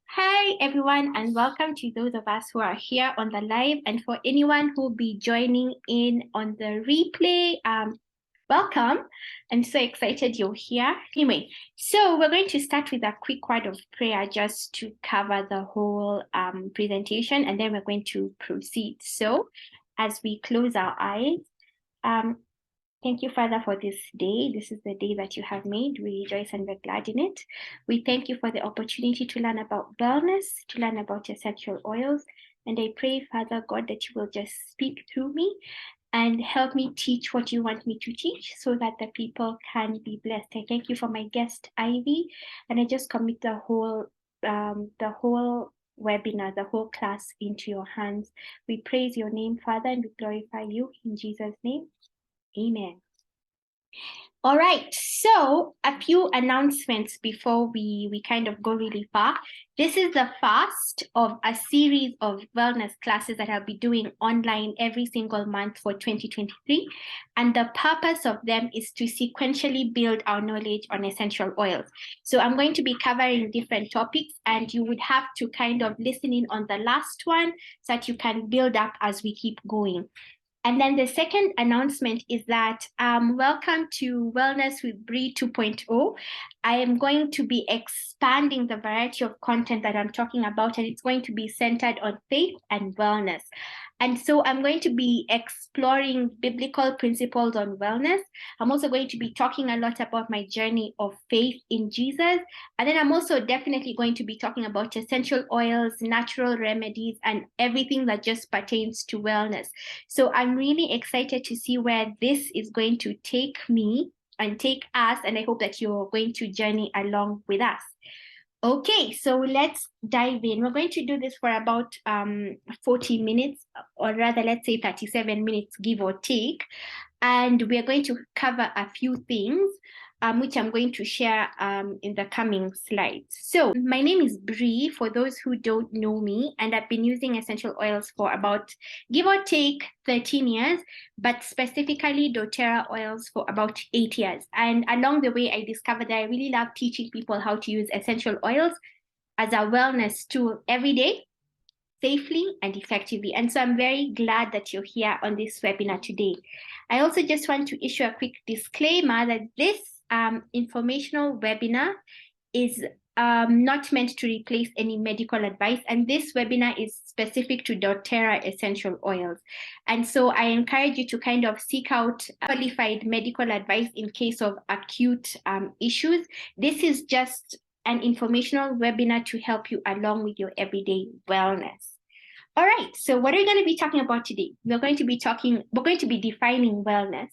Hi, everyone, and welcome to those of us who are here on the live, and for anyone who will be joining in on the replay. Welcome. I'm so excited you're here. Anyway, so we're going to start with a quick word of prayer just to cover the whole presentation, and then we're going to proceed. So, as we close our eyes, thank you, Father, for this day. This is the day that you have made. We rejoice and we're glad in it. We thank you for the opportunity to learn about wellness, to learn about essential oils. And I pray, Father God, that you will just speak through me and help me teach what you want me to teach so that the people can be blessed. I thank you for my guest, Ivy, and I just commit the whole webinar, the whole class into your hands. We praise your name, Father, and we glorify you in Jesus' name. Amen. All right, so a few announcements before we kind of go really far. This is the first of a series of wellness classes that I'll be doing online every single month for 2023. And the purpose of them is to sequentially build our knowledge on essential oils. So I'm going to be covering different topics, and you would have to kind of listen in on the last one so that you can build up as we keep going. And then the second announcement is that welcome to Wellness with Bree 2.0. I am going to be expanding the variety of content that I'm talking about, and it's going to be centered on faith and wellness. And so I'm going to be exploring biblical principles on wellness. I'm also going to be talking a lot about my journey of faith in Jesus. And then I'm also definitely going to be talking about essential oils, natural remedies, and everything that just pertains to wellness. So I'm really excited to see where this is going to take me and take us. And I hope that you're going to journey along with us. Okay, so let's dive in. We're going to do this for about 40 minutes, or rather, let's say 37 minutes, give or take. And we're going to cover a few things, which I'm going to share in the coming slides. So my name is Bree, for those who don't know me, and I've been using essential oils for about, give or take, 13 years, but specifically doTERRA oils for about 8 years. And along the way, I discovered that I really love teaching people how to use essential oils as a wellness tool every day, safely and effectively. And so I'm very glad that you're here on this webinar today. I also just want to issue a quick disclaimer that this informational webinar is not meant to replace any medical advice. And this webinar is specific to doTERRA essential oils. And so I encourage you to kind of seek out qualified medical advice in case of acute issues. This is just an informational webinar to help you along with your everyday wellness. All right, so what are we going to be talking about today? We're going to be defining wellness.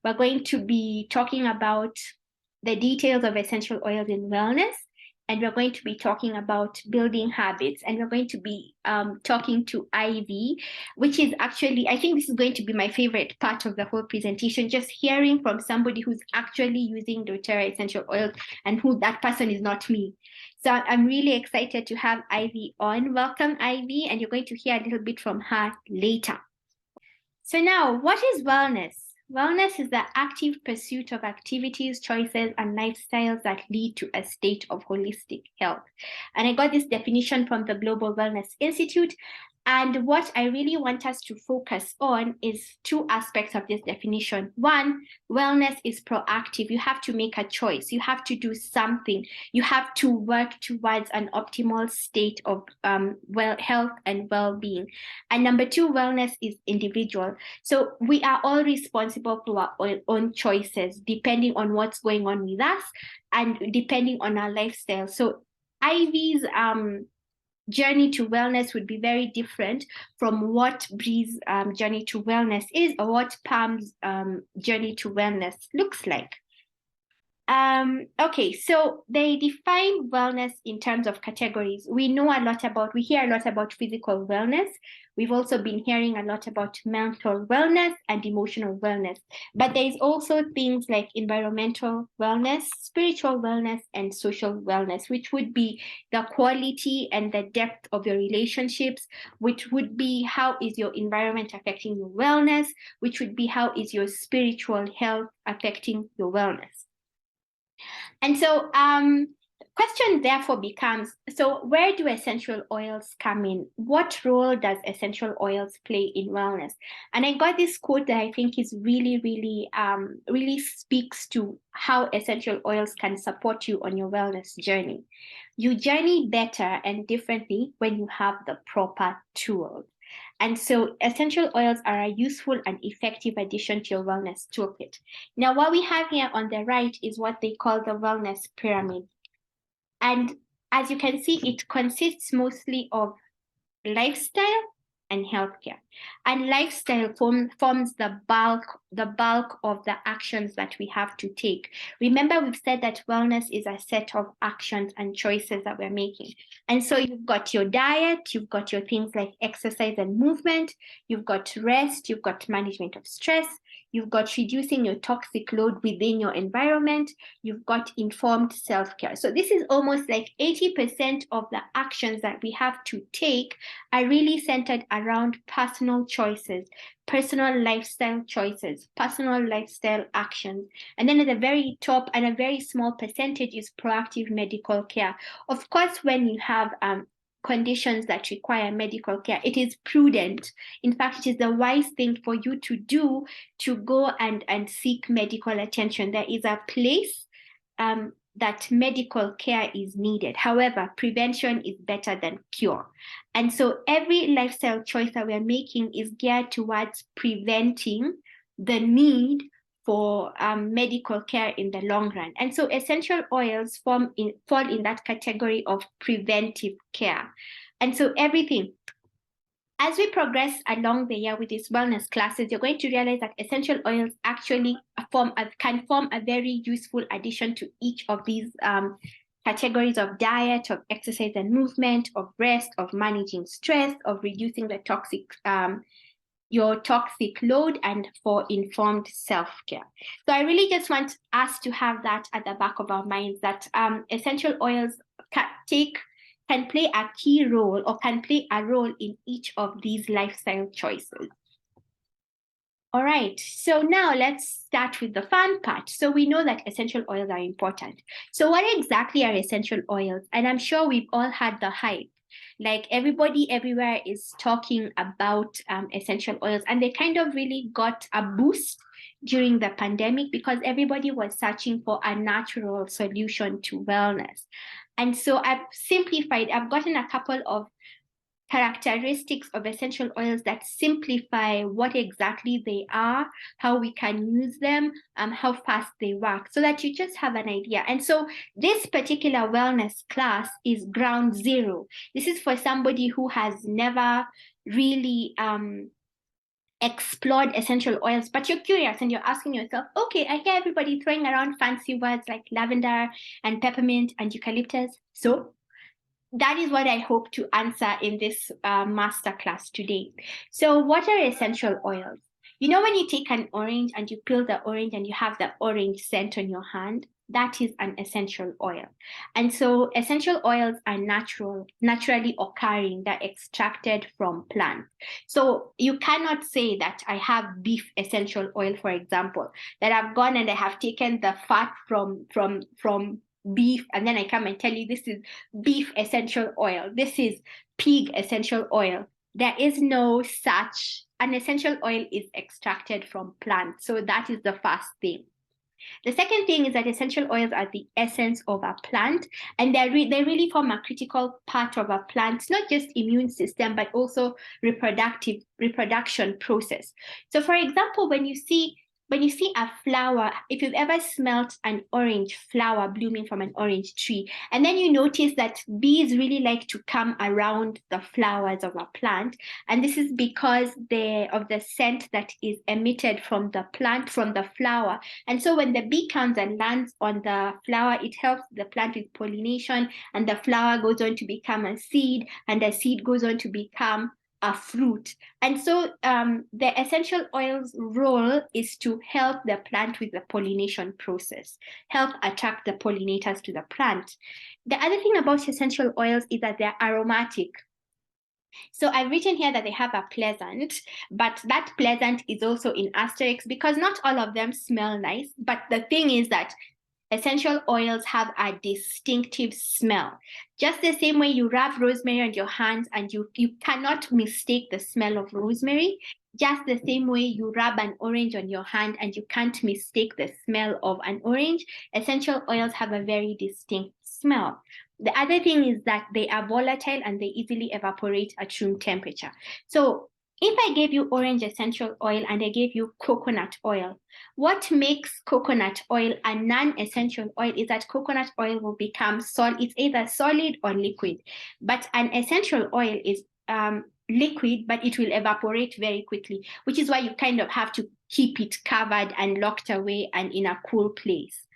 We're going to be talking about the details of essential oils in wellness, and we're going to be talking about building habits, and we're going to be talking to Ivy, which is actually, I think this is going to be my favorite part of the whole presentation, just hearing from somebody who's actually using doTERRA essential oils and who that person is not me. So I'm really excited to have Ivy on. Welcome, Ivy, and you're going to hear a little bit from her later. So now, what is wellness? Wellness is the active pursuit of activities, choices, and lifestyles that lead to a state of holistic health. And I got this definition from the Global Wellness Institute. And what I really want us to focus on is two aspects of this definition. One, wellness is proactive. You have to make a choice. You have to do something. You have to work towards an optimal state of health and well-being. And number two, wellness is individual. So we are all responsible for our own choices, depending on what's going on with us and depending on our lifestyle. So Ivy's journey to wellness would be very different from what Bree's journey to wellness is, or what Pam's journey to wellness looks like. Okay, so they define wellness in terms of categories. We hear a lot about physical wellness. We've also been hearing a lot about mental wellness and emotional wellness. But there's also things like environmental wellness, spiritual wellness, and social wellness, which would be the quality and the depth of your relationships, which would be how is your environment affecting your wellness, which would be how is your spiritual health affecting your wellness. And so question therefore becomes, so where do essential oils come in? What role does essential oils play in wellness? And I got this quote that I think is really speaks to how essential oils can support you on your wellness journey. You journey better and differently when you have the proper tools. And so essential oils are a useful and effective addition to your wellness toolkit. Now, what we have here on the right is what they call the wellness pyramid. And as you can see, it consists mostly of lifestyle and healthcare. And lifestyle forms the bulk of the actions that we have to take. Remember, we've said that wellness is a set of actions and choices that we're making. And so you've got your diet, you've got your things like exercise and movement, you've got rest, you've got management of stress, you've got reducing your toxic load within your environment, you've got informed self-care. So this is almost like 80% of the actions that we have to take are really centered around personal choices, personal lifestyle choices, personal lifestyle actions. And then at the very top, and a very small percentage, is proactive medical care. Of course, when you have conditions that require medical care, it is prudent. In fact, it is the wise thing for you to do to go and seek medical attention. There is a place that medical care is needed. However, prevention is better than cure. And so every lifestyle choice that we're making is geared towards preventing the need for medical care in the long run. And so essential oils fall in that category of preventive care. And so everything, as we progress along the year with these wellness classes, you're going to realize that essential oils actually can form a very useful addition to each of these categories of diet, of exercise and movement, of rest, of managing stress, of reducing the your toxic load, and for informed self-care. So I really just want us to have that at the back of our minds, that essential oils can play a key role, or can play a role in each of these lifestyle choices. All right, so now let's start with the fun part. So we know that essential oils are important. So what exactly are essential oils? And I'm sure we've all had the hype. Like, everybody everywhere is talking about essential oils, and they kind of really got a boost during the pandemic because everybody was searching for a natural solution to wellness. And so I've gotten a couple of characteristics of essential oils that simplify what exactly they are, how we can use them, how fast they work, so that you just have an idea. And so this particular wellness class is ground zero. This is for somebody who has never really explored essential oils, but you're curious and you're asking yourself, okay, I hear everybody throwing around fancy words like lavender and peppermint and eucalyptus. So that is what I hope to answer in this masterclass today. So what are essential oils? You know, when you take an orange and you peel the orange and you have the orange scent on your hand, that is an essential oil. And so essential oils are naturally occurring. They're extracted from plants. So you cannot say that I have beef essential oil, for example, that I've gone and I have taken the fat from beef, and then I come and tell you this is beef essential oil, this is pig essential oil. There is no such. An essential oil is extracted from plants. So that is the first thing. The second thing is that essential oils are the essence of a plant, and they really form a critical part of a plant's not just immune system, but also reproduction process. So for example, when you see a flower, if you've ever smelt an orange flower blooming from an orange tree, and then you notice that bees really like to come around the flowers of a plant, and this is because of the scent that is emitted from the plant, from the flower. And so when the bee comes and lands on the flower, it helps the plant with pollination, and the flower goes on to become a seed, and the seed goes on to become a fruit. And so the essential oil's role is to help the plant with the pollination process, help attract the pollinators to the plant. The other thing about essential oils is that they're aromatic. So I've written here that they have a pleasant, but that pleasant is also in asterisk because not all of them smell nice. But the thing is that essential oils have a distinctive smell. Just the same way you rub rosemary on your hands and you cannot mistake the smell of rosemary, just the same way you rub an orange on your hand and you can't mistake the smell of an orange, essential oils have a very distinct smell. The other thing is that they are volatile and they easily evaporate at room temperature. So if I gave you orange essential oil and I gave you coconut oil, what makes coconut oil a non-essential oil is that coconut oil will become solid. It's either solid or liquid, but an essential oil is liquid, but it will evaporate very quickly, which is why you kind of have to keep it covered and locked away and in a cool place.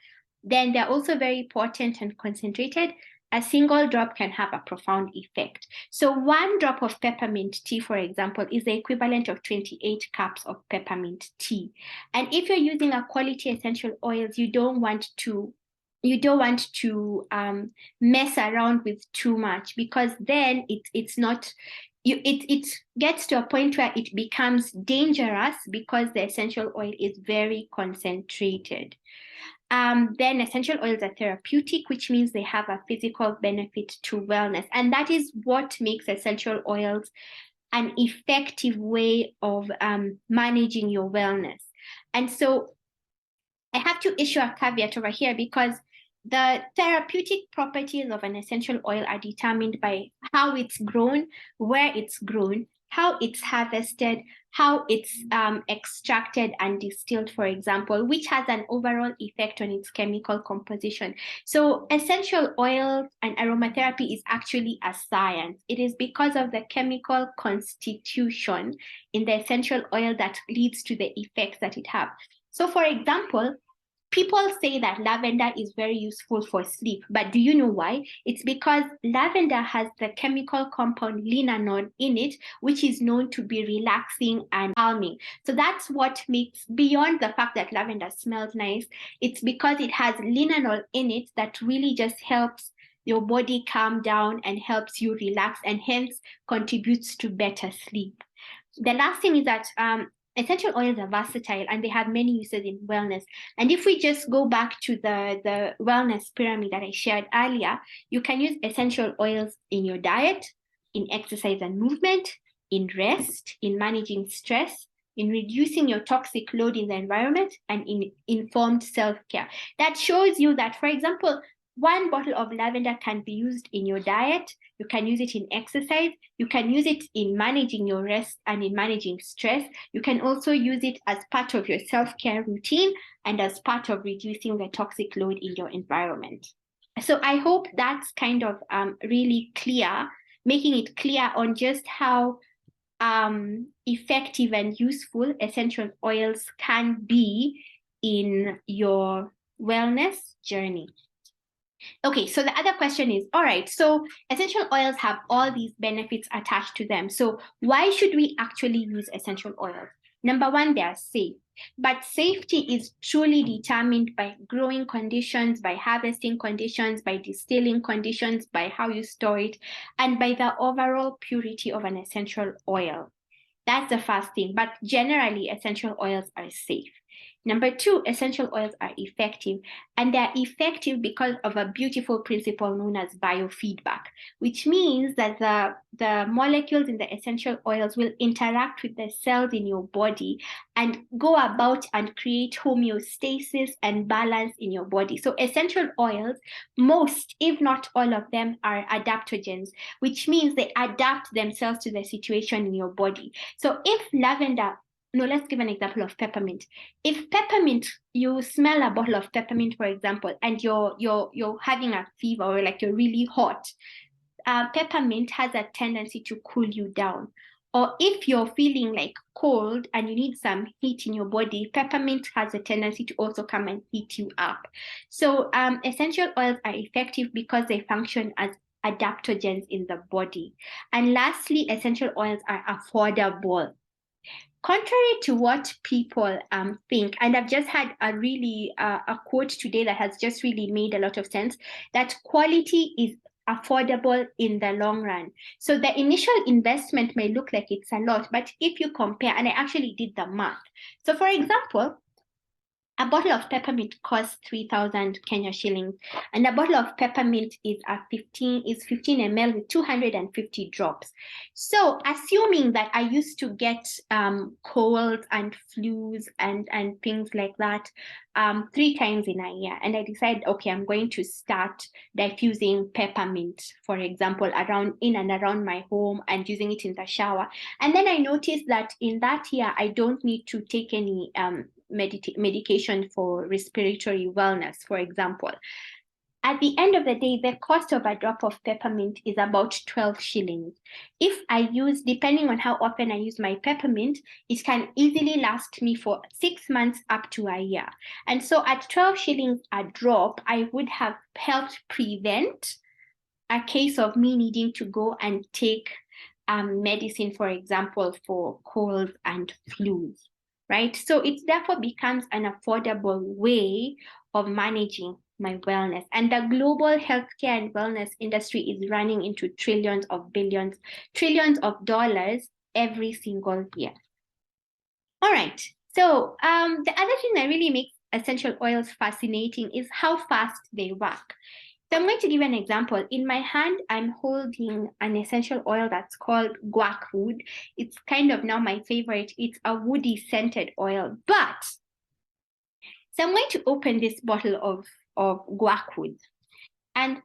Then they're also very potent and concentrated. A single drop can have a profound effect. So 1 drop of peppermint tea, for example, is the equivalent of 28 cups of peppermint tea. And if you're using a quality essential oils, you don't want to mess around with too much, because then it gets to a point where it becomes dangerous because the essential oil is very concentrated. Then essential oils are therapeutic, which means they have a physical benefit to wellness. And that is what makes essential oils an effective way of managing your wellness. And so I have to issue a caveat over here, because the therapeutic properties of an essential oil are determined by how it's grown, where it's grown, how it's harvested, how it's extracted and distilled, for example, which has an overall effect on its chemical composition. So essential oils and aromatherapy is actually a science. It is because of the chemical constitution in the essential oil that leads to the effects that it has. So for example, people say that lavender is very useful for sleep, but do you know why? It's because lavender has the chemical compound linalool in it, which is known to be relaxing and calming. So that's what makes, beyond the fact that lavender smells nice, it's because it has linalool in it that really just helps your body calm down and helps you relax, and hence contributes to better sleep. The last thing is that essential oils are versatile and they have many uses in wellness. And if we just go back to the wellness pyramid that I shared earlier, you can use essential oils in your diet, in exercise and movement, in rest, in managing stress, in reducing your toxic load in the environment, and in informed self-care. That shows you that, for example, 1 bottle of lavender can be used in your diet. You can use it in exercise. You can use it in managing your rest and in managing stress. You can also use it as part of your self-care routine and as part of reducing the toxic load in your environment. So I hope that's kind of really clear, making it clear on just how effective and useful essential oils can be in your wellness journey. Okay, so the other question is, all right, so essential oils have all these benefits attached to them. So why should we actually use essential oils? Number 1, they are safe. But safety is truly determined by growing conditions, by harvesting conditions, by distilling conditions, by how you store it, and by the overall purity of an essential oil. That's the first thing. But generally, essential oils are safe. Number 2, essential oils are effective, and they're effective because of a beautiful principle known as biofeedback, which means that the molecules in the essential oils will interact with the cells in your body and go about and create homeostasis and balance in your body. So essential oils, most, if not all of them, are adaptogens, which means they adapt themselves to the situation in your body. So if lavender, no, let's give an example of peppermint. If peppermint, you smell a bottle of peppermint, for example, and you're having a fever or like you're really hot, peppermint has a tendency to cool you down. Or if you're feeling like cold and you need some heat in your body, peppermint has a tendency to also come and heat you up. So essential oils are effective because they function as adaptogens in the body. And lastly, essential oils are affordable. Contrary to what people think, and I've just had a really a quote today that has just really made a lot of sense, that quality is affordable in the long run. So the initial investment may look like it's a lot, but if you compare, and I actually did the math. So for example, A bottle of peppermint costs 3,000 Kenya shillings, and a bottle of peppermint is 15 ml with 250 drops. So assuming that I used to get colds and flus and things like that 3 times in a year, and I decided, okay, I'm going to start diffusing peppermint, for example, in and around my home and using it in the shower. And then I noticed that in that year, I don't need to take any medication for respiratory wellness, for example. At the end of the day, the cost of a drop of peppermint is about 12 shillings. If I use, depending on how often I use my peppermint, it can easily last me for 6 months up to a year. And so at 12 shillings a drop, I would have helped prevent a case of me needing to go and take medicine, for example, for colds and flus. Right? So it therefore becomes an affordable way of managing my wellness. And the global healthcare and wellness industry is running into trillions of dollars every single year. All right. So the other thing that really makes essential oils fascinating is how fast they work. So I'm going to give you an example. In my hand, I'm holding an essential oil that's called guac wood. It's kind of now my favorite. It's a woody scented oil. But, so I'm going to open this bottle of guac wood. And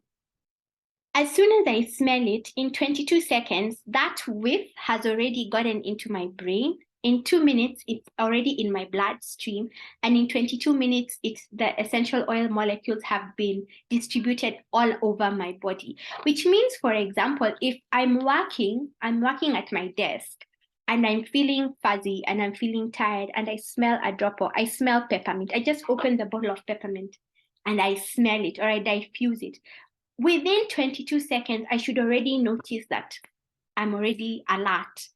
as soon as I smell it, in 22 seconds, that whiff has already gotten into my brain. In 2 minutes, it's already in my bloodstream. And in 22 minutes, the essential oil molecules have been distributed all over my body. Which means, for example, if I'm working at my desk and I'm feeling fuzzy and I'm feeling tired and I smell a drop or I smell peppermint, I just open the bottle of peppermint and I smell it or I diffuse it. Within 22 seconds, I should already notice that I'm already alert.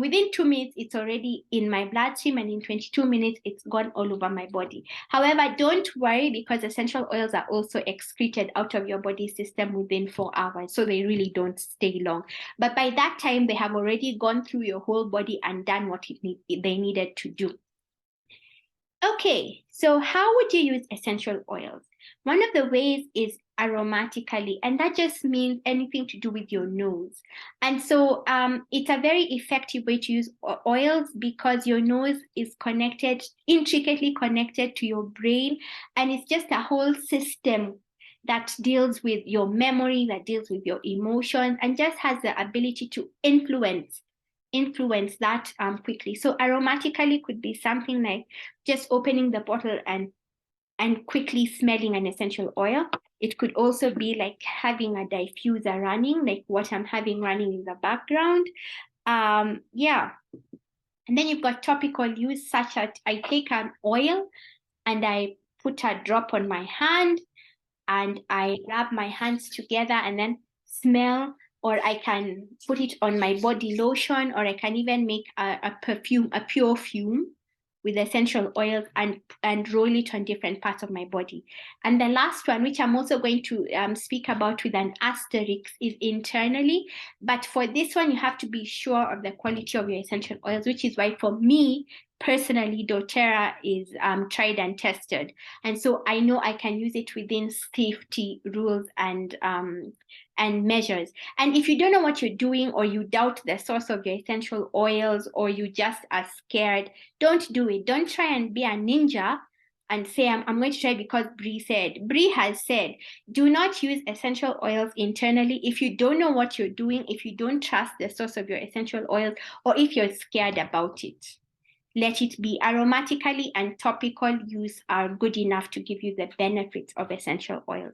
Within 2 minutes, it's already in my bloodstream, and in 22 minutes, it's gone all over my body. However, don't worry, because essential oils are also excreted out of your body system within 4 hours, so they really don't stay long. But by that time, they have already gone through your whole body and done what they needed to do. Okay, so how would you use essential oils? One of the ways is aromatically, and that just means anything to do with your nose. And so it's a very effective way to use oils because your nose is intricately connected to your brain, and it's just a whole system that deals with your memory, that deals with your emotions, and just has the ability to influence that quickly. So aromatically could be something like just opening the bottle and quickly smelling an essential oil. It could also be like having a diffuser running, like what I'm having running in the background. Yeah. And then you've got topical use, such as I take an oil and I put a drop on my hand and I rub my hands together and then smell, or I can put it on my body lotion, or I can even make a perfume, a pure fume with essential oils and roll it on different parts of my body. And the last one, which I'm also going to speak about with an asterisk, is internally. But for this one, you have to be sure of the quality of your essential oils, which is why for me, personally, doTERRA is tried and tested. And so I know I can use it within safety rules and measures. And if you don't know what you're doing, or you doubt the source of your essential oils, or you just are scared, don't do it. Don't try and be a ninja and say, I'm going to try because Bree said. Bree has said, do not use essential oils internally if you don't know what you're doing, if you don't trust the source of your essential oils, or if you're scared about it. Let it be. Aromatically and topical use are good enough to give you the benefits of essential oils.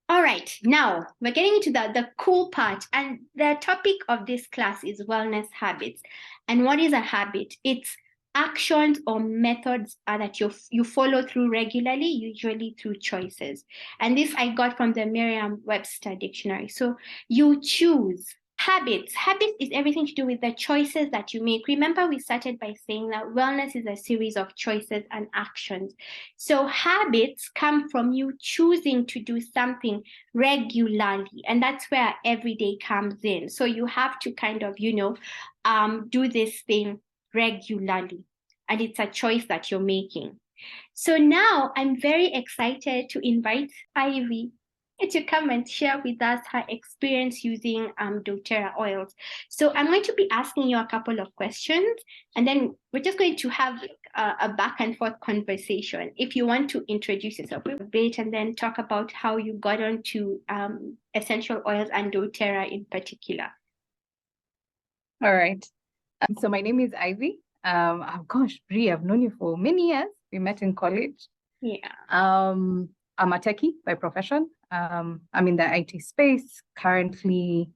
All right, now we're getting into the cool part, and the topic of this class is wellness habits. And what is a habit? It's actions or methods that you follow through regularly, usually through choices. And this I got from the Merriam-Webster dictionary. So you choose. Habits is everything to do with the choices that you make. Remember, we started by saying that wellness is a series of choices and actions. So habits come from you choosing to do something regularly, and that's where every day comes in. So you have to kind of, do this thing regularly, and it's a choice that you're making. So now I'm very excited to invite Ivy to come and share with us her experience using doTERRA oils. So I'm going to be asking you a couple of questions, and then we're just going to have a back and forth conversation. If you want to introduce yourself a bit and then talk about how you got onto essential oils and doTERRA in particular. All right. So my name is Ivy. Oh gosh, Brie, I've known you for many years. We met in college. Yeah. I'm a techie by profession. I'm in the IT space, currently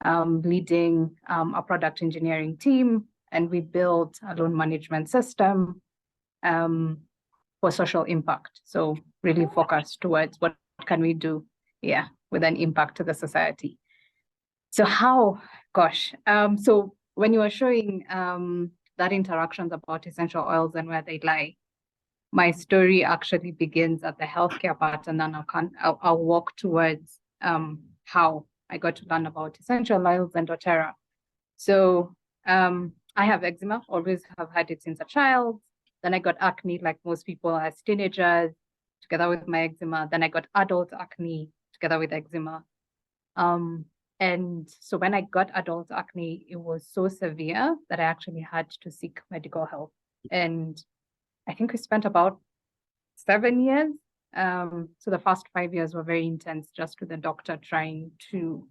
leading a product engineering team, and we built a loan management system for social impact. So really focused towards what can we do, with an impact to the society. So so when you were showing that interactions about essential oils and where they lie, my story actually begins at the healthcare part, and then I'll walk towards how I got to learn about essential oils and doTERRA. So I have eczema, always have had it since a child. Then I got acne like most people as teenagers, together with my eczema. Then I got adult acne together with eczema. And so when I got adult acne, it was so severe that I actually had to seek medical help. And I think we spent about 7 years. So the first 5 years were very intense, just with the doctor trying to,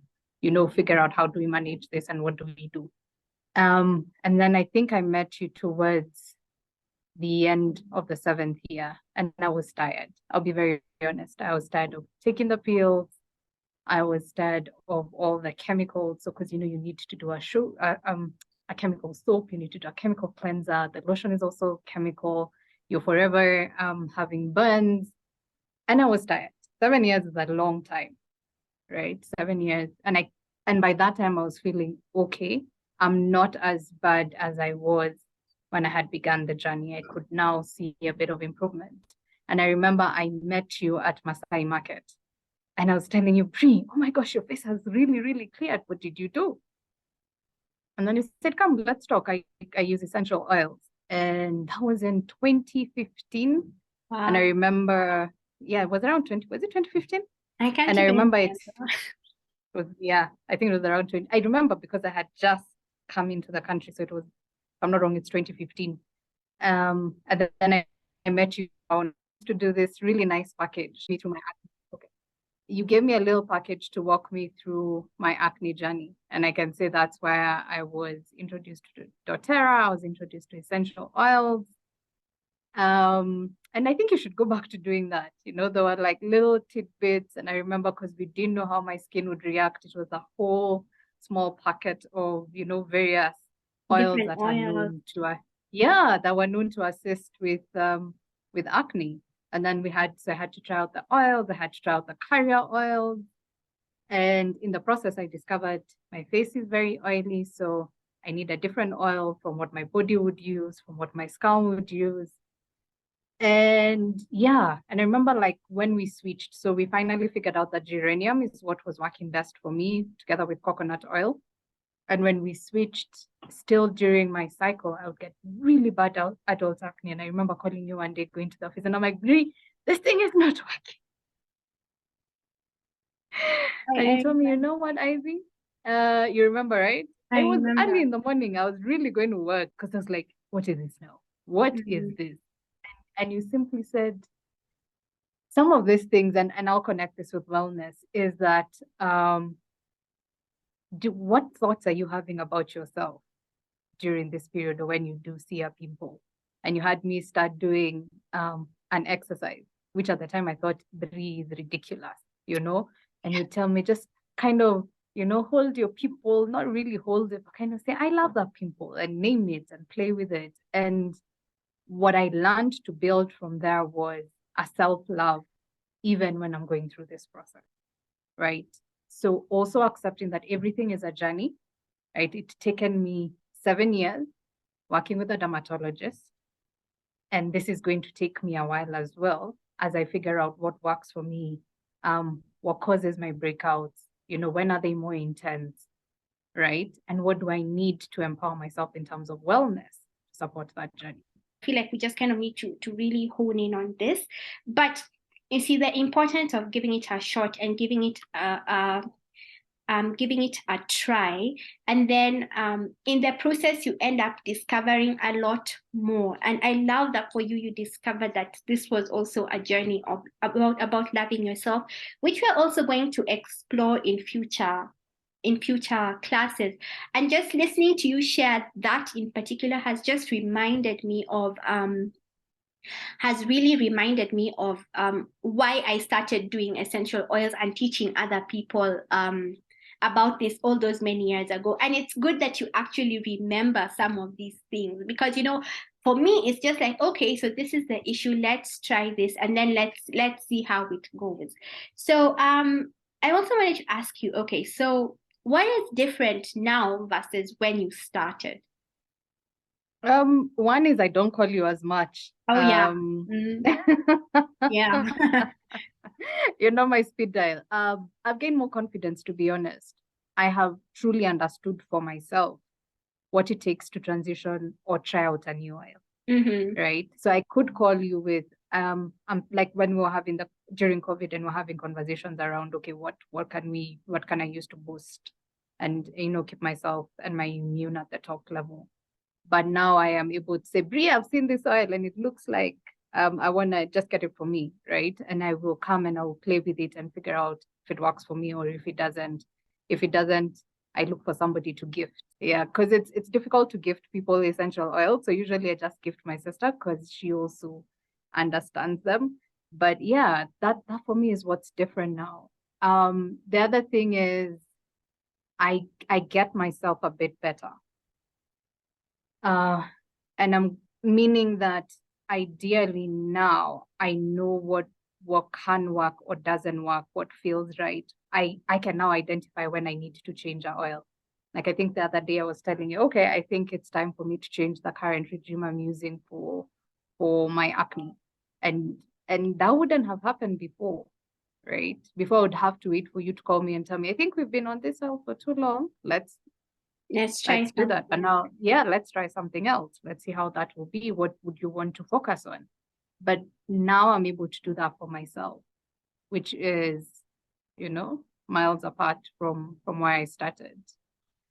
figure out how do we manage this and what do we do. And then I think I met you towards the end of the 7th year, and I was tired. I'll be very honest. I was tired of taking the pills. I was tired of all the chemicals. So, because you need to do a chemical soap, you need to do a chemical cleanser. The lotion is also chemical. You're forever having burns, and I was tired. 7 years is a long time, right? 7 years, and by that time I was feeling okay. I'm not as bad as I was when I had begun the journey. I could now see a bit of improvement. And I remember I met you at Masai Market. And I was telling you, Brie, oh my gosh, your face has really, really cleared. What did you do? And then you said, come, let's talk. I use essential oils. And that was in 2015. Wow. And I remember, it was around 2015? I can't. And I remember I think it was around 20. I remember because I had just come into the country. So it was, if I'm not wrong, it's 2015. And then I met you to do this really nice package through my you gave me a little package to walk me through my acne journey. And I can say that's where I was introduced to doTERRA. I was introduced to essential oils. And I think you should go back to doing that. There were like little tidbits. And I remember because we didn't know how my skin would react. It was a whole small packet of, various oils that are known to, that were known to assist with acne. And then I had to try out the oils, I had to try out the carrier oils. And in the process, I discovered my face is very oily. So I need a different oil from what my body would use, from what my scalp would use. And and I remember like when we switched, so we finally figured out that geranium is what was working best for me together with coconut oil. And when we switched, still during my cycle, I would get really bad adult acne. And I remember calling you one day, going to the office, and I'm like, Brie, this thing is not working. And you told me, you know what, Ivy? You remember, right? It was early in the morning. I was really going to work because I was like, what is this now? What is this? And you simply said, some of these things, and I'll connect this with wellness, is that what thoughts are you having about yourself during this period, or when you do see a pimple? And you had me start doing an exercise, which at the time I thought Brie is ridiculous, and you tell me just kind of, hold your pimple, not really hold it, but kind of say, I love that pimple, and name it and play with it. And what I learned to build from there was a self-love, even when I'm going through this process, right? So also accepting that everything is a journey, right? It's taken me 7 years working with a dermatologist, and this is going to take me a while as well as I figure out what works for me, what causes my breakouts, when are they more intense, right? And what do I need to empower myself in terms of wellness to support that journey? feel like we just kind of need to really hone in on this. But you see the importance of giving it a shot and giving it a try, and then in the process you end up discovering a lot more. And I love that for you, you discovered that this was also a journey of about loving yourself, which we're also going to explore in future classes. And just listening to you share that in particular has just reminded me of why I started doing essential oils and teaching other people about this all those many years ago. And it's good that you actually remember some of these things, because for me it's just like, okay, so this is the issue, let's try this, and then let's see how it goes. So I also wanted to ask you, okay, so what is different now versus when you started? One is I don't call you as much. Oh yeah. Yeah. You know my speed dial. I've gained more confidence, to be honest. I have truly understood for myself what it takes to transition or try out a new oil. Right. So I could call you with like when we were having during COVID, and we're having conversations around, okay, what can I use to boost and keep myself and my immune at the top level. But now I am able to say, Bria, I've seen this oil and it looks like I want to just get it for me, right? And I will come and I will play with it and figure out if it works for me or if it doesn't. If it doesn't, I look for somebody to gift. Yeah, because it's difficult to gift people essential oil. So usually I just gift my sister because she also understands them. But yeah, that for me is what's different now. The other thing is I get myself a bit better. And I'm meaning that ideally now I know what can work or doesn't work, what feels right. I can now identify when I need to change our oil. Like I think the other day I was telling you, okay, I think it's time for me to change the current regime I'm using for my acne. And that wouldn't have happened before, right? Before I would have to wait for you to call me and tell me, I think we've been on this oil for too long. Let's do that. But now, yeah, let's try something else. Let's see how that will be. What would you want to focus on? But now I'm able to do that for myself, which is, miles apart from where I started.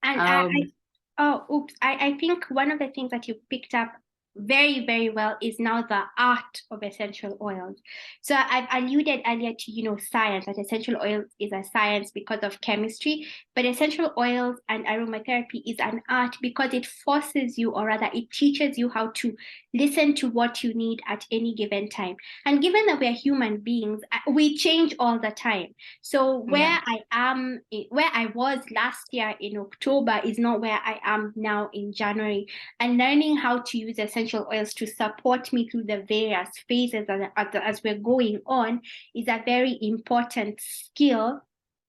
And I think one of the things that you picked up very, very well is now the art of essential oils. So I've alluded earlier to, science, that essential oils is a science because of chemistry, but essential oils and aromatherapy is an art because it forces you, or rather it teaches you how to listen to what you need at any given time. And given that we're human beings, we change all the time. So where I was last year in October is not where I am now in January. And learning how to use essential oils to support me through the various phases as we're going on is a very important skill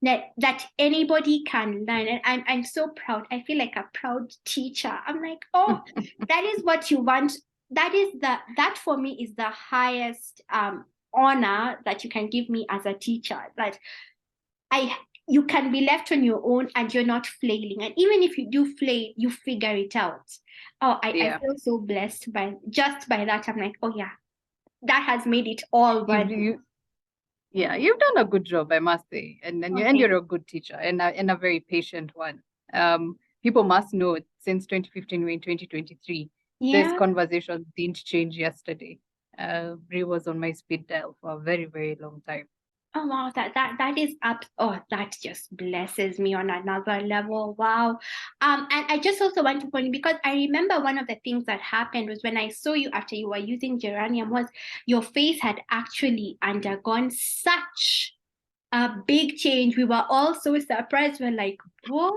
that anybody can learn. And I'm so proud. I feel like a proud teacher. I'm like, oh, that is what you want. That for me is the highest honor that you can give me as a teacher. That you can be left on your own and you're not flailing. And even if you do flail, you figure it out. I feel so blessed by that. I'm like, oh yeah, that has made it all worth it. Yeah, you've done a good job, I must say. And you're a good teacher and a very patient one. People must know since 2015, we're in 2023. This conversation didn't change yesterday. Brie was on my speed dial for a very, very long time. Oh wow, that is up. Oh, that just blesses me on another level. Wow. And I just also want to point, because I remember one of the things that happened was when I saw you after you were using geranium, was your face had actually undergone such a big change. We were all so surprised. We're like, what?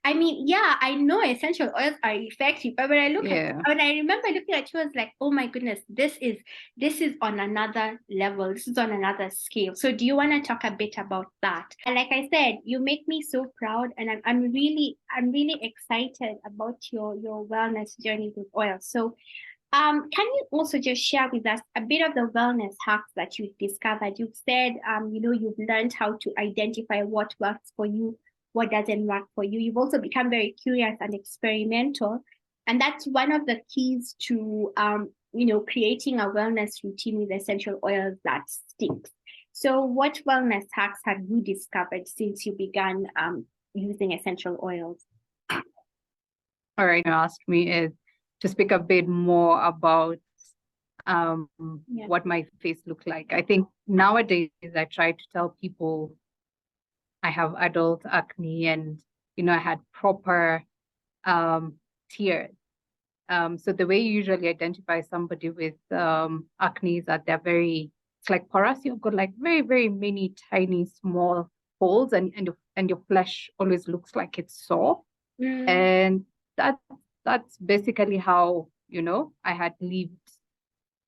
I mean, yeah, I know essential oils are effective, but when I remember looking at you, I was like, oh my goodness, this is on another level. This is on another scale. So do you want to talk a bit about that? And like I said, you make me so proud, and I'm really excited about your wellness journey with oil. So can you also just share with us a bit of the wellness hacks that you've discovered? You've said, you've learned how to identify what works for you, what doesn't work for you. You've also become very curious and experimental. And that's one of the keys to, creating a wellness routine with essential oils that sticks. So what wellness hacks have you discovered since you began using essential oils? All right, you asked me is to speak a bit more about what my face looked like. I think nowadays I try to tell people I have adult acne and, I had proper tears. So the way you usually identify somebody with acne is that it's like porous. You've got like very, very many tiny small holes and your flesh always looks like it's sore. And that's basically how, I had lived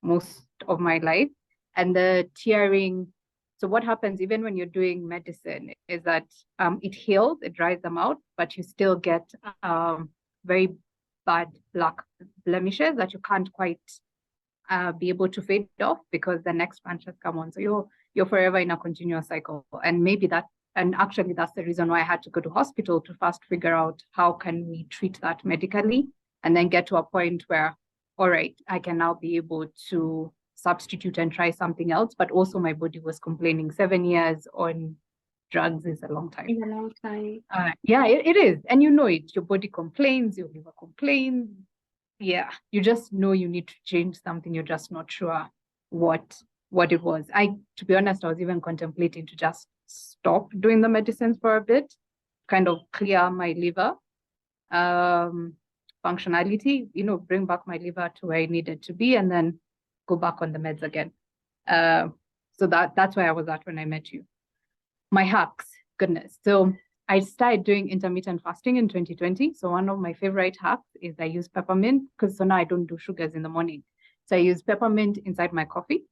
most of my life. And the tearing, so what happens even when you're doing medicine is that it heals, it dries them out, but you still get very bad black blemishes that you can't quite be able to fade off because the next bunch has come on. So you're forever in a continuous cycle. And actually that's the reason why I had to go to hospital to first figure out how can we treat that medically and then get to a point where, all right, I can now be able to substitute and try something else. But also my body was complaining. 7 years on drugs is a long time. It's a long time. Yeah, it is. And you know it. Your body complains, your liver complains. Yeah, you just know you need to change something. You're just not sure what it was. To be honest, I was even contemplating to just stop doing the medicines for a bit, kind of clear my liver functionality, bring back my liver to where it needed to be and then go back on the meds again. So that's where I was at when I met you. My hacks, goodness. So I started doing intermittent fasting in 2020. So one of my favorite hacks is I use peppermint because so now I don't do sugars in the morning. So I use peppermint inside my coffee.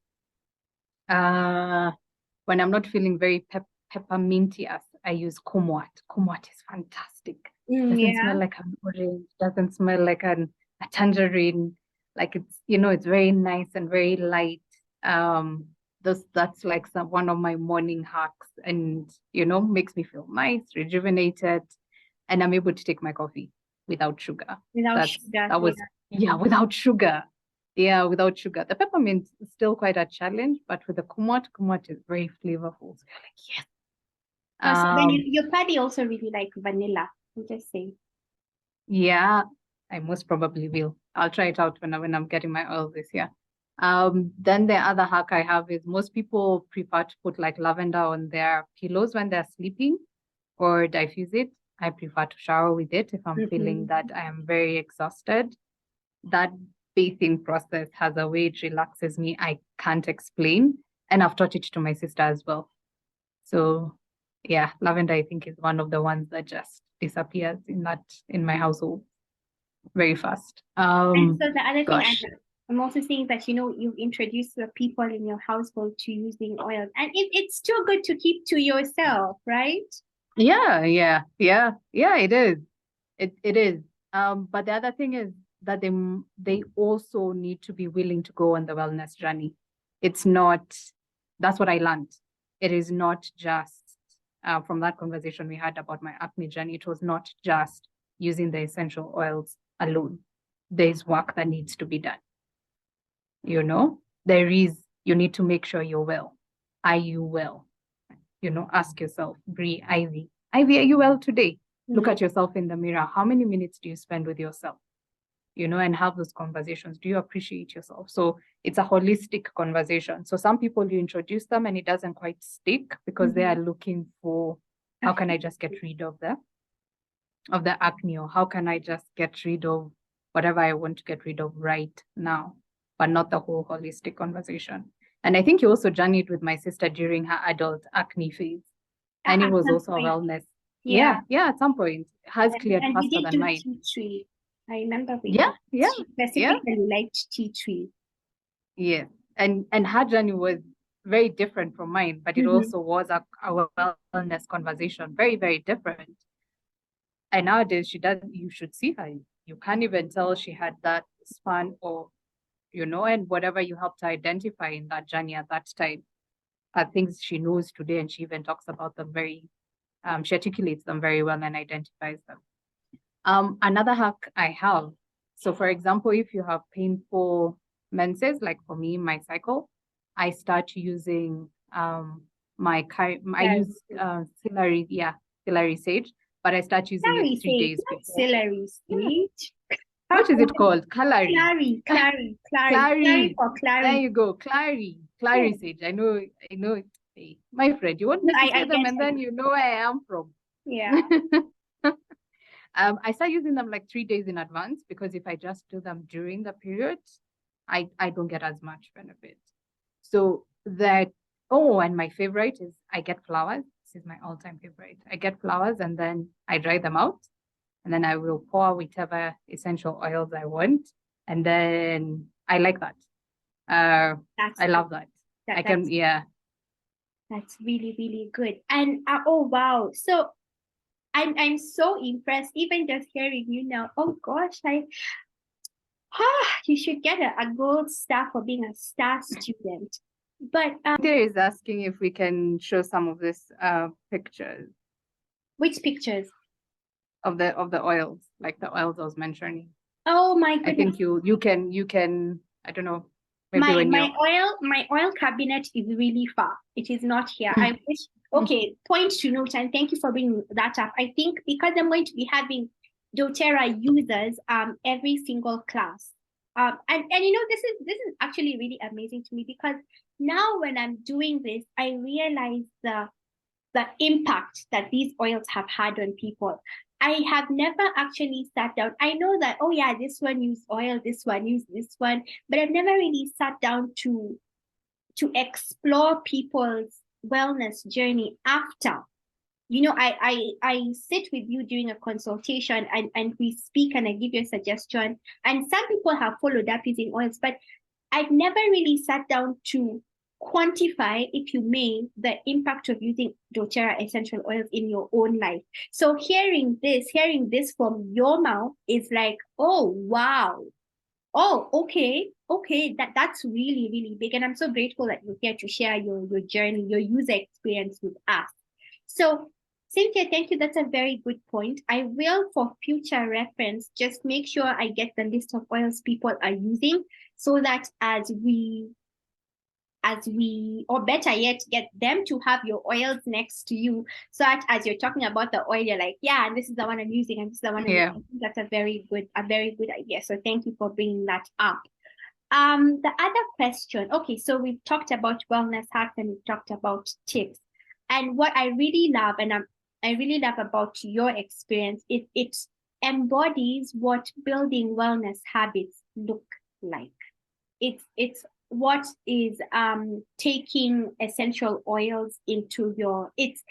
When I'm not feeling very peppermintious, I use kumquat. Kumquat is fantastic. Doesn't smell like an orange, doesn't smell like a tangerine. Like it's very nice and very light. That's like one of my morning hacks and, makes me feel nice, rejuvenated, and I'm able to take my coffee without sugar. Without sugar. Yeah, without sugar. The peppermint is still quite a challenge, but with the kumquat is very flavorful. So you're like, yes. So then your body also really like vanilla, I'm just saying. Yeah, I most probably will. I'll try it out when I'm getting my oil this year. Then the other hack I have is most people prefer to put like lavender on their pillows when they're sleeping or diffuse it. I prefer to shower with it if I'm feeling that I am very exhausted. That bathing process has a way it relaxes me I can't explain. And I've taught it to my sister as well. So yeah, lavender I think is one of the ones that just disappears in my household very fast. And so the other thing I'm also saying that, you've introduced the people in your household to using oils and it's too good to keep to yourself, right? Yeah, it is. It is. But the other thing is that they also need to be willing to go on the wellness journey. It's not, that's what I learned. It is not just from that conversation we had about my acne journey, it was not just using the essential oils alone. There's work that needs to be done. You need to make sure you're well. Are you well? Ask yourself, Bree, Ivy, are you well today? Look at yourself in the mirror. How many minutes do you spend with yourself? And have those conversations. Do you appreciate yourself? So it's a holistic conversation. So some people, you introduce them and it doesn't quite stick because they are looking for, how can I just get rid of the acne, or how can I just get rid of whatever I want to get rid of right now, but not the whole holistic conversation. And I think you also journeyed with my sister during her adult acne phase. And it was also a wellness. Yeah, at some point. It has cleared faster than mine. Tea tree. I remember she specifically liked tea tree. Yeah. And her journey was very different from mine, but it also was a wellness conversation, very, very different. And nowadays you should see her. You can't even tell she had that span of, and whatever you helped her identify in that journey at that time are things she knows today, and she even talks about them she articulates them very well and identifies them. Another hack I have, So for example, if you have painful menses, like for me, my cycle, I start using I use celery sage, but I start using it Celery 3 sage, days not before. celery sage. What is it called? Clary. Clary for There Clary. you go. Clary Yeah. sage. I know it. Hey, my friend, you want No, me to say I them get and it. then you know where I am from. Yeah. I start using them like 3 days in advance, because if I just do them during the period, I don't get as much benefit. So that, and my favorite is I get flowers. This is my all-time favorite. I get flowers and then I dry them out, and then I will pour whichever essential oils I want. And then I like that. That's I love that. That's really, really good. And oh wow. So I'm so impressed, even just hearing you now. Oh gosh, you should get a gold star for being a star student. But There is asking if we can show some of this pictures which pictures? of the oils, like the oils I was mentioning. Oh my I goodness. think you can, I don't know, maybe when My oil cabinet is really far. It is not here. I wish. Okay, point to note, and thank you for bringing that up. I think because I'm going to be having doTERRA users every single class. And you know, this is actually really amazing to me, because now when I'm doing this, I realize the impact that these oils have had on people. I have never actually sat down. I know that, oh yeah, this one used oil, this one used this one, but I've never really sat down to explore people's wellness journey after. You know, I sit with you during a consultation, and we speak, and I give you a suggestion. And some people have followed up using oils, but I've never really sat down to quantify, if you may, the impact of using doTERRA essential oils in your own life. So hearing this from your mouth is like, oh wow. Oh, okay. That's really, really big. And I'm so grateful that you're here to share your journey, your user experience with us. So Cynthia, thank you. That's a very good point. I will, for future reference, just make sure I get the list of oils people are using, so that or better yet, get them to have your oils next to you, so that as you're talking about the oil, you're like, yeah, and this is the one I'm using, and this is the one I'm using. That's a very good idea. So thank you for bringing that up. The other question, okay, so we've talked about wellness hacks, and we've talked about tips. And what I really love, and I really love about your experience, is it embodies what building wellness habits look like. It's what is taking essential oils into it's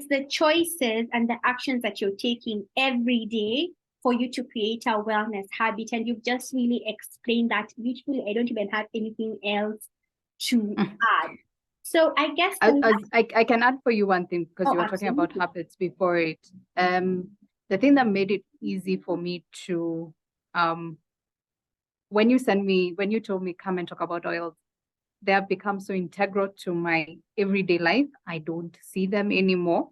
the choices and the actions that you're taking every day for you to create a wellness habit. And you've just really explained that beautifully. I don't even have anything else to add. So I guess I can add for you one thing, because you were talking about habits before it. The thing that made it easy for me to when you told me come and talk about oils, they have become so integral to my everyday life. I don't see them anymore.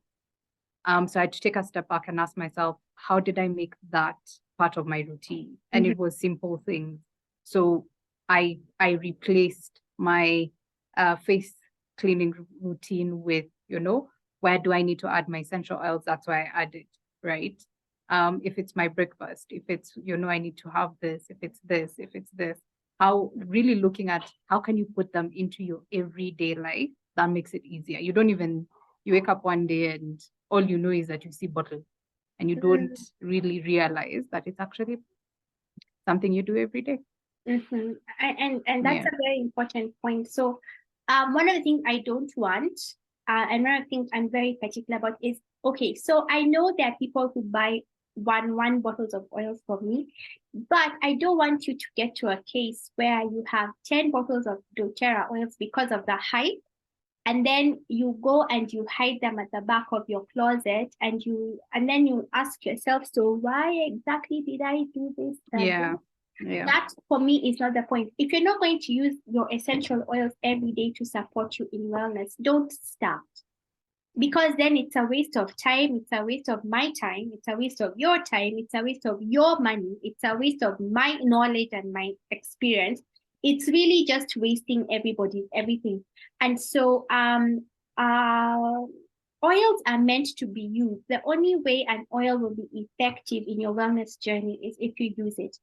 So I had to take a step back and ask myself, how did I make that part of my routine? And it was simple things. So I replaced my face cleaning routine with, where do I need to add my essential oils? That's why I added, right? If it's my breakfast, if it's, I need to have this, if it's this, how really looking at how can you put them into your everyday life, that makes it easier. You wake up one day and all you know is that you see bottle, and you don't really realize that it's actually something you do every day. And that's a very important point. So one of the things I don't want, and one of the things I'm very particular about is, okay, so I know there are people who buy one bottles of oils from me, but I don't want you to get to a case where you have 10 bottles of doTERRA oils because of the hype, and then you go and you hide them at the back of your closet, and then you ask yourself, so why exactly did I do this? That for me is not the point. If you're not going to use your essential oils every day to support you in wellness, don't start. because then it's a waste of time, it's a waste of my time, it's a waste of your time, it's a waste of your money, it's a waste of my knowledge and my experience. It's really just wasting everybody's everything. And so uh oils are meant to be used. The only way an oil will be effective in your wellness journey is if you use it.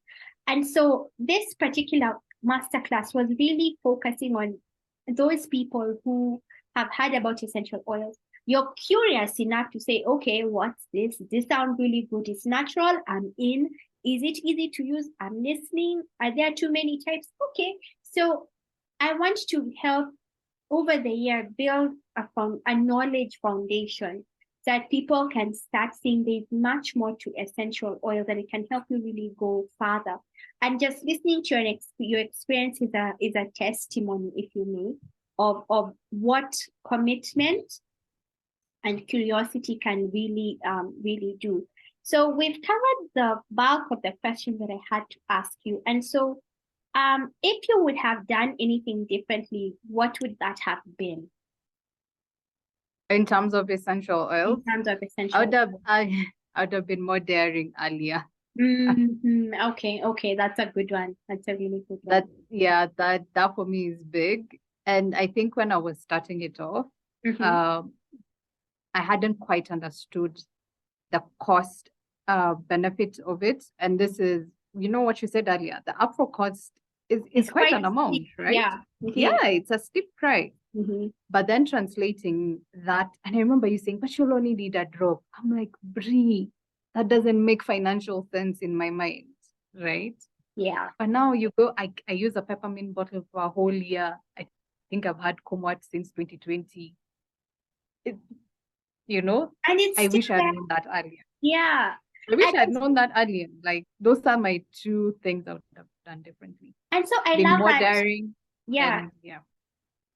And so this particular masterclass was really focusing on those people who have heard about essential oils. You're curious enough to say, okay, what's this? This sounds really good. It's natural. I'm in. Is it easy to use? I'm listening. Are there too many types? Okay. So I want to help over the year build a knowledge foundation that people can start seeing there's much more to essential oils and it can help you really go farther. And just listening to your experience is a testimony, if you may, of what commitment and curiosity can really do. So we've covered the bulk of the questions that I had to ask you. And so if you would have done anything differently, what would that have been? In terms of essential oils, In terms of essential I would have been more daring earlier. Okay, that's a good one. That's a really good one. That for me is big. And I think when I was starting it off, I hadn't quite understood the cost benefit of it. And this is, you know what you said earlier, the upfront cost is quite an amount, steep, right? Yeah, it's a steep price. But then translating that, and I remember you saying, but you'll only need a drop. I'm like, Brie, that doesn't make financial sense in my mind, right? Yeah. But now you go, I use a peppermint bottle for a whole year. I think I've had Comwat since 2020. And I wish I'd known that earlier. Yeah. I wish I'd known that earlier. Like, those are my two things I would have done differently. And so I Being love more that. daring. Yeah.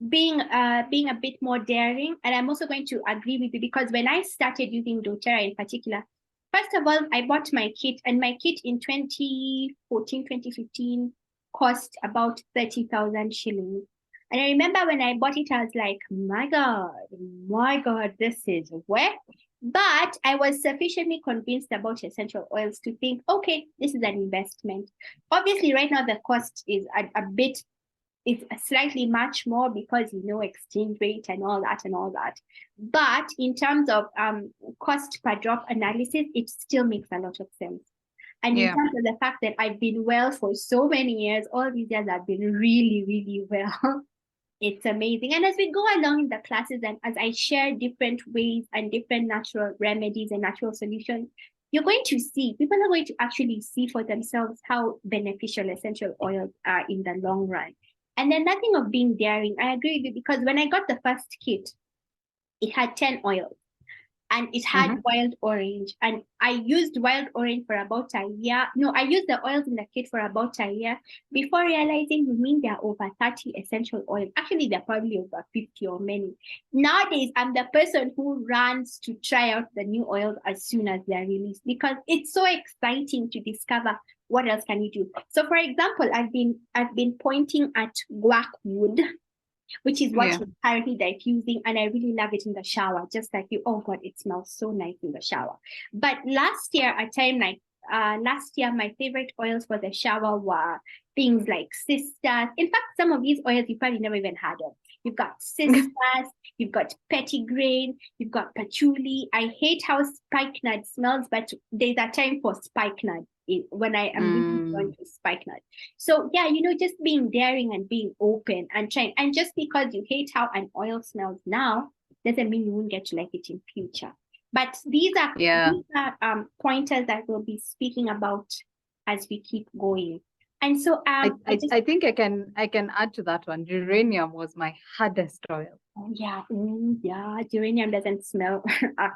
Being a bit more daring. And I'm also going to agree with you because when I started using doTERRA in particular, first of all, I bought my kit, and my kit in 2014, 2015 cost about 30,000 shillings. And I remember when I bought it, I was like, my God, this is where. But I was sufficiently convinced about essential oils to think, okay, this is an investment. Obviously, right now the cost is a bit, it's slightly much more because exchange rate and all that. But in terms of cost per drop analysis, it still makes a lot of sense. And in terms of the fact that I've been well for so many years, all these years I've been really, really well. It's amazing. And as we go along in the classes and as I share different ways and different natural remedies and natural solutions, you're going to see, people are going to actually see for themselves how beneficial essential oils are in the long run. And then nothing of being daring. I agree with you because when I got the first kit, it had 10 oils. And it had wild orange. And I used wild orange for about a year. No, I used the oils in the kit for about a year before realizing, there are over 30 essential oils. Actually, there are probably over 50 or many. Nowadays, I'm the person who runs to try out the new oils as soon as they're released because it's so exciting to discover what else can you do. So, for example, I've been pointing at guac wood, which is what I'm currently diffusing, and I really love it in the shower, just like you. Oh God, it smells so nice in the shower. But last year, my favorite oils for the shower were things like sisters. In fact, some of these oils you probably never even heard of. You've got sisters, you've got petitgrain, you've got patchouli. I hate how spikenard smells, but there's a time for spikenard when I am really going to spikenard. So yeah, just being daring and being open and trying. And just because you hate how an oil smells now doesn't mean you won't get to like it in future. But these are pointers that we'll be speaking about as we keep going. And so I think I can add to that one. Geranium was my hardest oil. Oh yeah, geranium doesn't smell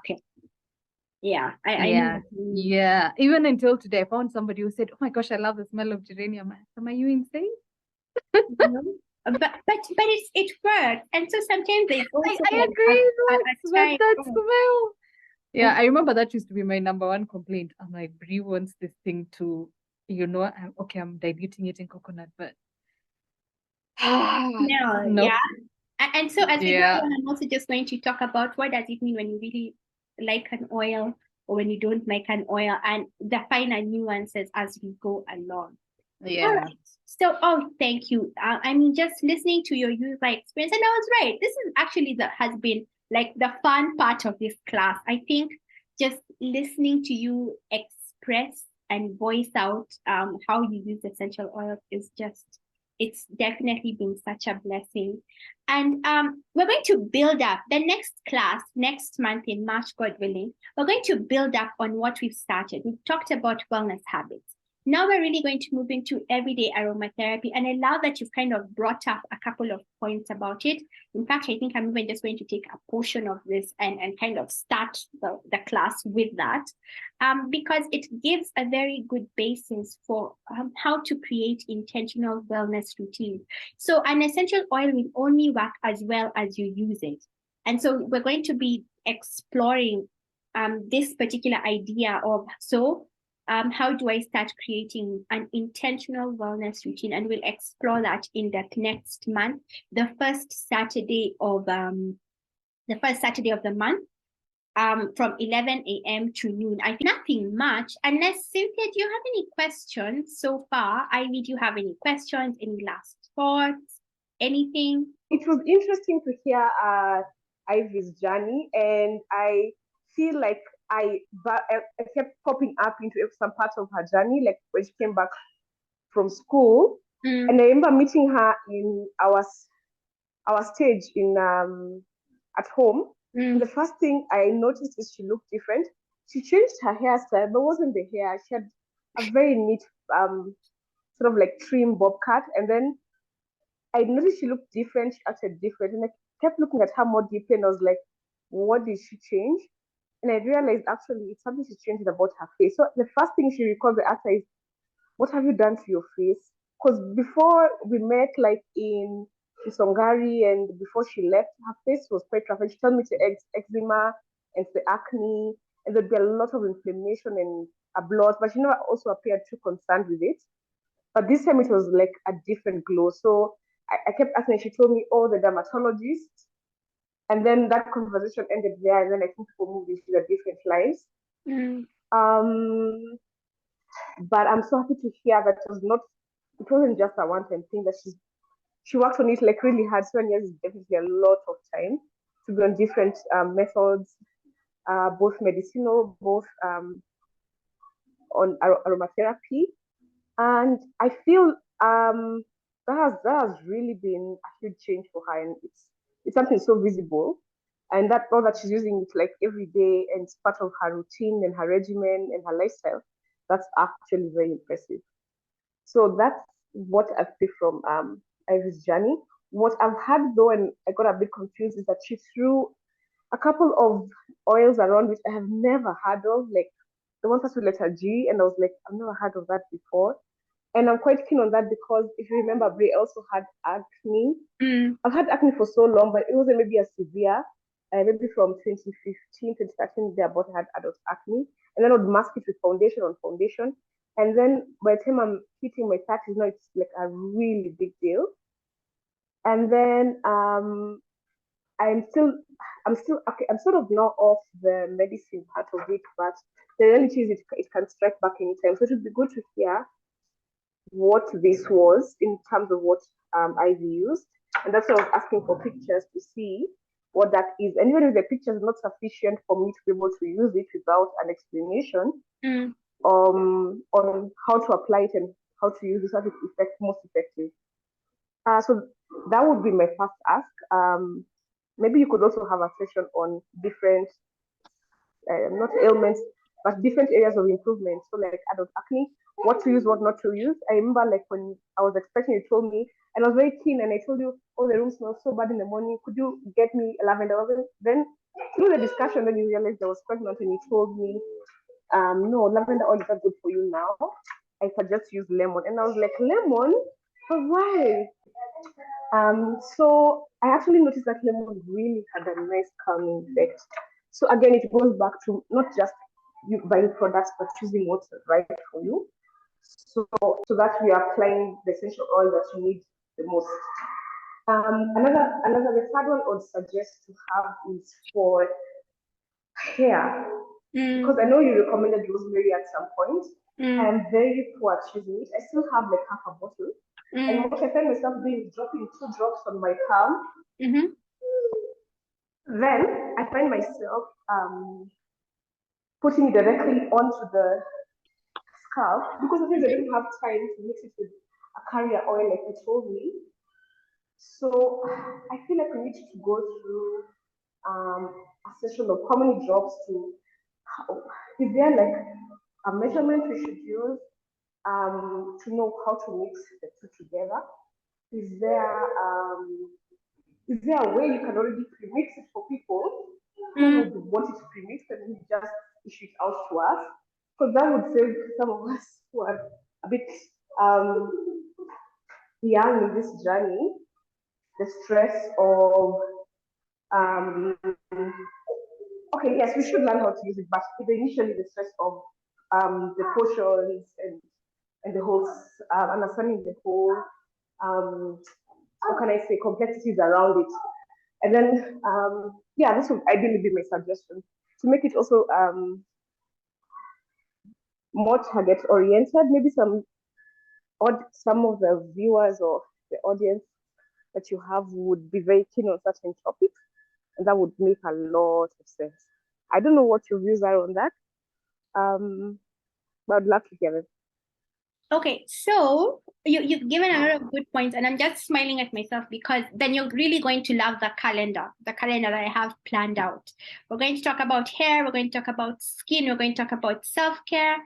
okay. Yeah, I know. Even until today, I found somebody who said, "Oh my gosh, I love the smell of geranium." Am I you insane? But it works, and so sometimes they also. I agree with that smell. Yeah, I remember that used to be my number one complaint. I'm like, Brie wants this thing to, I'm diluting it in coconut, but no, nope. And so as we go Yeah. on, I'm also just going to talk about what does it mean when you really like an oil or when you don't like an oil, and the finer nuances as we go along. All Yeah. right. So, oh, thank you. I mean, just listening to your user experience, and I was right. This is actually has been like the fun part of this class. I think just listening to you express and voice out how you use essential oils is just, it's definitely been such a blessing. And we're going to build up the next class next month in March, God willing. We're going to build up on what we've started. We've talked about wellness habits. Now we're really going to move into everyday aromatherapy. And I love that you've kind of brought up a couple of points about it. In fact, I think I'm even just going to take a portion of this and kind of start the class with that, because it gives a very good basis for how to create intentional wellness routines. So an essential oil will only work as well as you use it. And so we're going to be exploring this particular idea of, how do I start creating an intentional wellness routine? And we'll explore that in the next month, the first Saturday of the month, from 11 a.m. to noon. I think nothing much, unless Cynthia, do you have any questions so far? Ivy, do you have any questions? Any last thoughts? Anything? It was interesting to hear Ivy's journey, and I feel like I kept popping up into some parts of her journey, like when she came back from school. And I remember meeting her in our stage in at home. And the first thing I noticed is she looked different. She changed her hairstyle, but it wasn't the hair. She had a very neat sort of like trim bob cut, and then I noticed she looked different. She acted different, and I kept looking at her more deeply, and I was like, "What did she change?" And I realized actually it's something she changed about her face. So the first thing she recalled the answer is, "What have you done to your face?" Because before we met, like in Songari, and before she left, her face was quite rough. And she told me to eczema and the acne, and there'd be a lot of inflammation and a blot, but she never also appeared too concerned with it. But this time it was like a different glow. So I kept asking, she told me, "Oh, the dermatologist." And then that conversation ended there. And then I think people moved into the different lives. But I'm so happy to hear that it wasn't just a one-time thing, that she worked on it like really hard. 7 years is definitely a lot of time to be on different methods, both medicinal, both on aromatherapy. And I feel that has really been a huge change for her, and it's something so visible, and that all that she's using it like every day, and it's part of her routine and her regimen and her lifestyle. That's actually very impressive. So that's what I picked from Ivy's journey. What I've had though, and I got a bit confused, is that she threw a couple of oils around which I have never heard of, like the one starts with letter G, and I was like, I've never heard of that before. And I'm quite keen on that because if you remember, Brie also had acne. I've had acne for so long, but it wasn't maybe as severe. Maybe from 2015, 2013, they about had adult acne. And then I would mask it with foundation on foundation. And then by the time I'm hitting my 30s, now it's like a really big deal. And then I'm still okay, I'm sort of not off the medicine part of it, but the reality is it can strike back anytime. So it would be good to hear what this was in terms of what I've used. And that's why I was asking for pictures to see what that is. And even if the picture is not sufficient for me to be able to use it without an explanation on how to apply it and how to use it so that it's most effective. So that would be my first ask. Maybe you could also have a session on different, not ailments, but different areas of improvement. So like adult acne, what to use, what not to use. I remember like when I was expecting, you told me, and I was very keen, and I told you, oh, the room smells so bad in the morning. Could you get me lavender? Then through the discussion, then you realized I was pregnant, and you told me, no, lavender oil is not good for you now. I suggest use lemon. And I was like, lemon? But why? So I actually noticed that lemon really had a nice calming effect. So again, it goes back to not just you buying products, but choosing what's right for you. So that we are applying the essential oil that you need the most. The third one I would suggest to have is for hair, because I know you recommended rosemary at some point. I am very poor at choosing it. I still have like half a bottle. And what I find myself doing is dropping 2 drops on my palm. Then I find myself putting directly onto the scalp, because sometimes I don't have time to mix it with a carrier oil like you told me. So I feel like we need to go through a session of how many drops to. Is there like a measurement we should use to know how to mix the two together? Is there a way you can already pre-mix it for people who would want it pre-mixed and you just issue it out to us? Because that would save some of us who are a bit young in this journey the stress of okay, yes, we should learn how to use it, but initially the stress of the portions and the whole understanding the whole how can I say complexities around it. And then yeah, this would ideally be my suggestion to make it also more target oriented. Maybe some of the viewers or the audience that you have would be very keen on certain topics, and that would make a lot of sense. I don't know what your views are on that, but I'd love to hear it. Okay, so you've given a lot of good points, and I'm just smiling at myself because then you're really going to love the calendar that I have planned out. We're going to talk about hair, we're going to talk about skin, we're going to talk about self-care.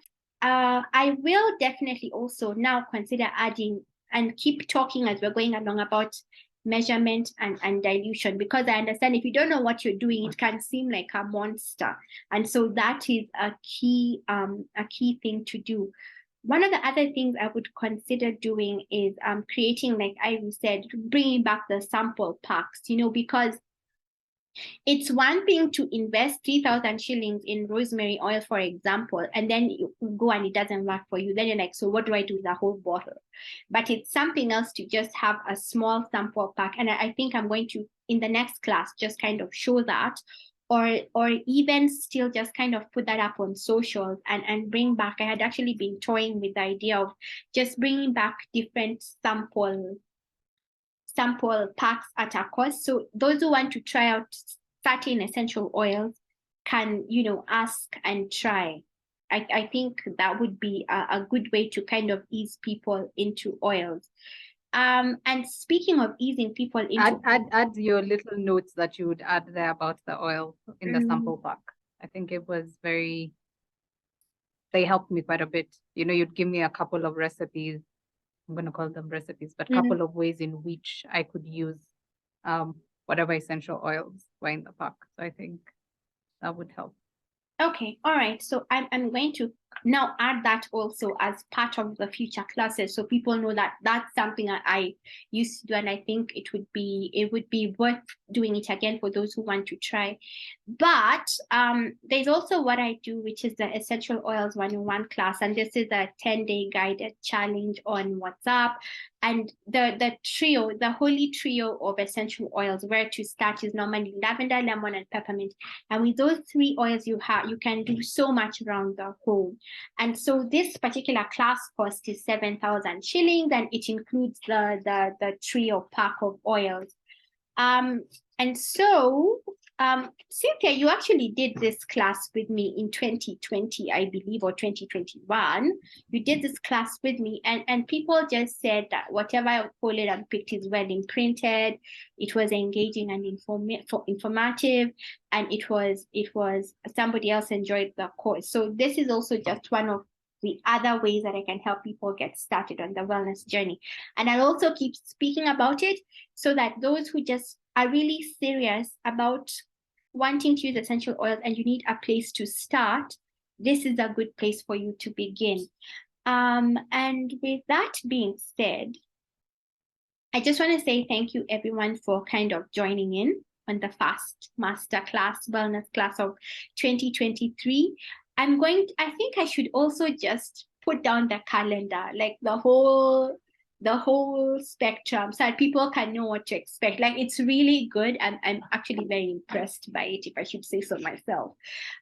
I will definitely also now consider adding and keep talking as we're going along about measurement and dilution, because I understand if you don't know what you're doing, it can seem like a monster. And so that is a key thing to do. One of the other things I would consider doing is creating, like Ivy said, bringing back the sample packs, because it's one thing to invest 3,000 shillings in rosemary oil, for example, and then you go and it doesn't work for you. Then you're like, so what do I do with the whole bottle? But it's something else to just have a small sample pack. And I think I'm going to, in the next class, just kind of show that, or even still just kind of put that up on socials and bring back. I had actually been toying with the idea of just bringing back different sample packs at a cost. So those who want to try out certain essential oils can, ask and try. I think that would be a good way to kind of ease people into oils. And speaking of easing people into add your little notes that you would add there about the oil in the sample pack. I think it was they helped me quite a bit. You'd give me a couple of recipes. I'm going to call them recipes, but a couple of ways in which I could use whatever essential oils were in the pack. So I think that would help. Okay, all right. So I'm going to now add that also as part of the future classes, so people know that that's something I used to do, and I think it would be worth doing it again for those who want to try. But there's also what I do, which is the Essential Oils 101 class, and this is a 10-day guided challenge on WhatsApp. And the holy trio of essential oils, where to start is normally lavender, lemon, and peppermint. And with those 3 oils you can do so much around the home. And so this particular class cost is 7,000 shillings, and it includes the trio pack of oils. And so, Cynthia, you actually did this class with me in 2020, I believe, or 2021. You did this class with me, and people just said that whatever I folded and picked is well imprinted. It was engaging and informative, and it was somebody else enjoyed the course. So this is also just one of the other ways that I can help people get started on the wellness journey. And I'll also keep speaking about it so that those who just are really serious about wanting to use essential oils and you need a place to start, this is a good place for you to begin. And with that being said, I just want to say thank you everyone for kind of joining in on the first masterclass, wellness class of 2023. I think I should also just put down the calendar, like the whole the whole spectrum so that people can know what to expect. Like, it's really good, and I'm actually very impressed by it, if I should say so myself.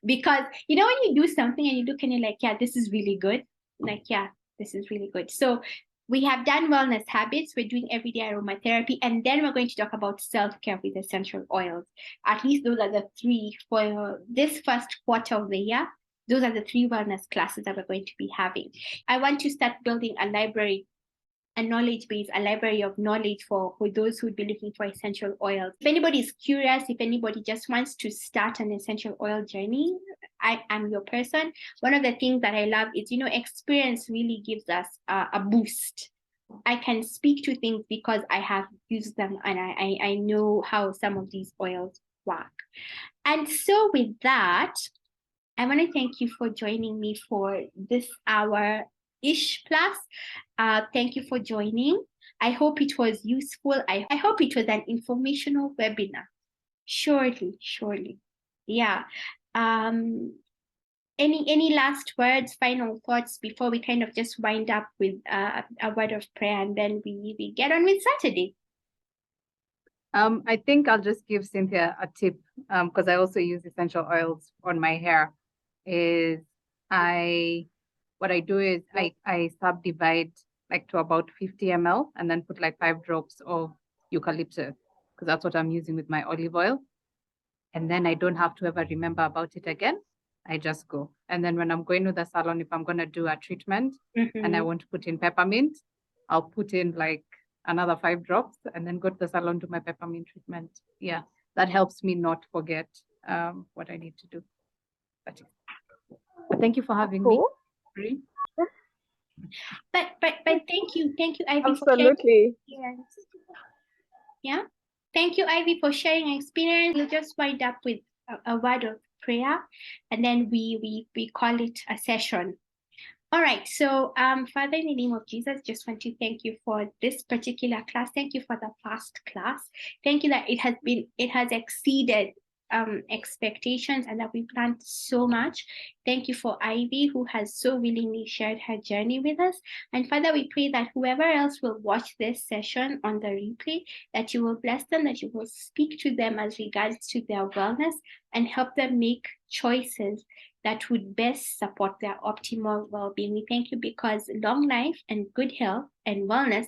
Because, you know, when you do something and you look and you're like, yeah, this is really good. Like, yeah, this is really good. So we have done wellness habits. We're doing everyday aromatherapy. And then we're going to talk about self-care with essential oils. At least those are the three for this first quarter of the year. Those are the three wellness classes that we're going to be having. I want to start building a library, a knowledge base, a library of knowledge for those who would be looking for essential oils. If anybody is curious, if anybody just wants to start an essential oil journey, I am your person. One of the things that I love is, you know, experience really gives us a boost. I can speak to things because I have used them, and I know how some of these oils work. And so with that, I want to thank you for joining me for this hour-ish plus. Thank you for joining. I hope it was useful. I hope it was an informational webinar. Surely. Yeah. Any last words, final thoughts before we kind of just wind up with a word of prayer, and then we get on with Saturday? I think I'll just give Cynthia a tip, because I also use essential oils on my hair. What I do is I subdivide like to about 50 ml and then put like 5 drops of eucalyptus, because that's what I'm using with my olive oil. And then I don't have to ever remember about it again. I just go. And then when I'm going to the salon, if I'm going to do a treatment and I want to put in peppermint, I'll put in like another 5 drops and then go to the salon, do my peppermint treatment. Yeah, that helps me not forget what I need to do. But thank you for having me. But thank you, Ivy. Absolutely. Yeah. Thank you, Ivy, for sharing your experience. We'll just wind up with a word of prayer, and then we call it a session. All right. So, Father, in the name of Jesus, just want to thank you for this particular class. Thank you for the past class. Thank you that it has exceeded expectations, and that we've learned so much. Thank you for Ivy, who has so willingly shared her journey with us. And Father, we pray that whoever else will watch this session on the replay, that you will bless them, that you will speak to them as regards to their wellness, and help them make choices that would best support their optimal well-being. We thank you because long life and good health and wellness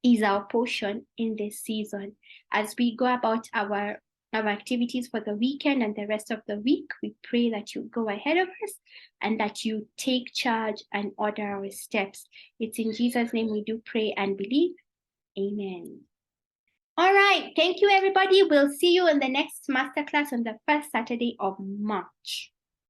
is our portion in this season. As we go about our activities for the weekend and the rest of the week, we pray that you go ahead of us and that you take charge and order our steps. It's in Jesus' name we do pray and believe. Amen. All right. Thank you, everybody. We'll see you in the next masterclass on the first Saturday of March.